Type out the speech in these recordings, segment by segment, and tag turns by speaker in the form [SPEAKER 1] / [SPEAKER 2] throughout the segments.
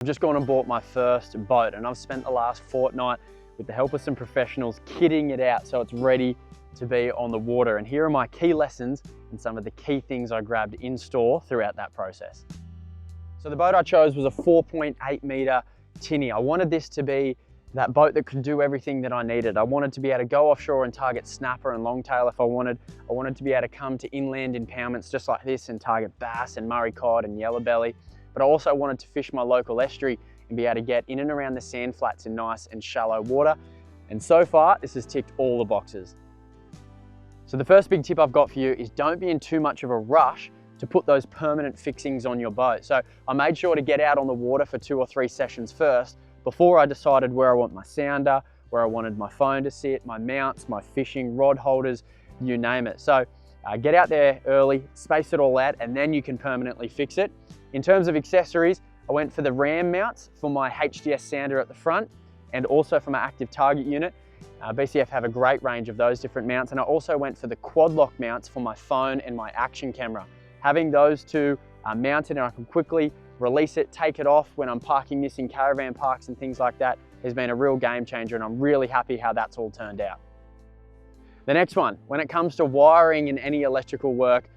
[SPEAKER 1] I've just gone and bought my first boat, and I've spent the last fortnight with the help of some professionals kitting it out so it's ready to be on the water. And here are my key lessons and some of the key things I grabbed in store throughout that process. So the boat I chose was a 4.8 meter tinny. I wanted this to be that boat that could do everything that I needed. I wanted to be able to go offshore and target snapper and longtail if I wanted. I wanted to be able to come to inland impoundments just like this and target bass and Murray cod and yellow belly. But I also wanted to fish my local estuary and be able to get in and around the sand flats in nice and shallow water. And so far, this has ticked all the boxes. So the first big tip I've got for you is don't be in too much of a rush to put those permanent fixings on your boat. So I made sure to get out on the water for 2 or 3 sessions first before I decided where I want my sounder, where I wanted my phone to sit, my mounts, my fishing rod holders, you name it. So get out there early, space it all out, and then you can permanently fix it. In terms of accessories, I went for the ram mounts for my HDS sounder at the front and also for my active target unit. BCF have a great range of those different mounts, and I also went for the quad lock mounts for my phone and my action camera. Having those two mounted and I can quickly release it, take it off when I'm parking this in caravan parks and things like that has been a real game changer, and I'm really happy how that's all turned out. The next one, when it comes to wiring and any electrical work,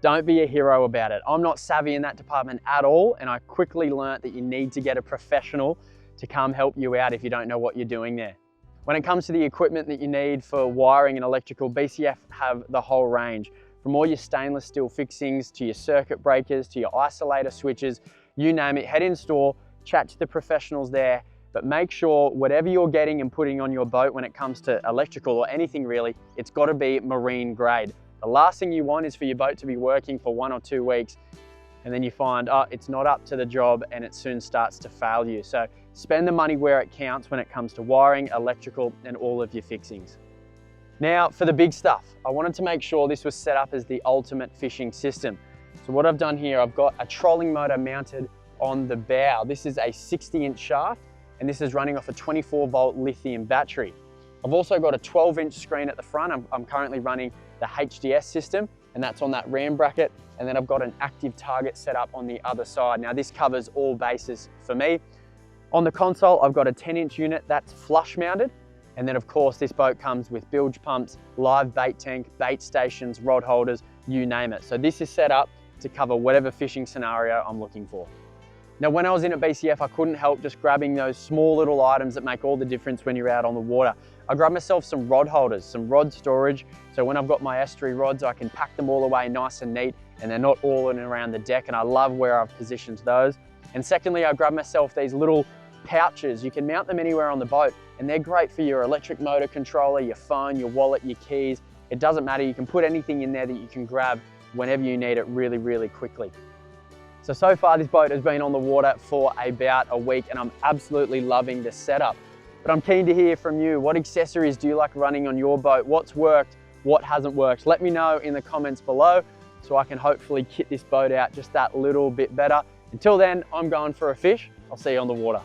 [SPEAKER 1] don't be a hero about it. I'm not savvy in that department at all, and I quickly learnt that you need to get a professional to come help you out if you don't know what you're doing there. When it comes to the equipment that you need for wiring and electrical, BCF have the whole range. From all your stainless steel fixings to your circuit breakers to your isolator switches, you name it, head in store, chat to the professionals there, but make sure whatever you're getting and putting on your boat when it comes to electrical or anything really, it's got to be marine grade. The last thing you want is for your boat to be working for 1 or 2 weeks and then you find, oh, it's not up to the job and it soon starts to fail you. So spend the money where it counts when it comes to wiring, electrical, and all of your fixings. Now for the big stuff, I wanted to make sure this was set up as the ultimate fishing system. So what I've done here, I've got a trolling motor mounted on the bow. This is a 60-inch shaft and this is running off a 24-volt lithium battery. I've also got a 12-inch screen at the front. I'm currently running the HDS system, and that's on that ram bracket. And then I've got an active target set up on the other side. Now this covers all bases for me. On the console, I've got a 10-inch unit that's flush mounted. And then of course, this boat comes with bilge pumps, live bait tank, bait stations, rod holders, you name it. So this is set up to cover whatever fishing scenario I'm looking for. Now, when I was in at BCF, I couldn't help just grabbing those small little items that make all the difference when you're out on the water. I grabbed myself some rod holders, some rod storage. So when I've got my estuary rods, I can pack them all away nice and neat and they're not all in and around the deck. And I love where I've positioned those. And secondly, I grabbed myself these little pouches. You can mount them anywhere on the boat and they're great for your electric motor controller, your phone, your wallet, your keys. It doesn't matter. You can put anything in there that you can grab whenever you need it really, really quickly. So far this boat has been on the water for about a week and I'm absolutely loving the setup. But I'm keen to hear from you. What accessories do you like running on your boat? What's worked? What hasn't worked? Let me know in the comments below so I can hopefully kit this boat out just that little bit better. Until then, I'm going for a fish. I'll see you on the water.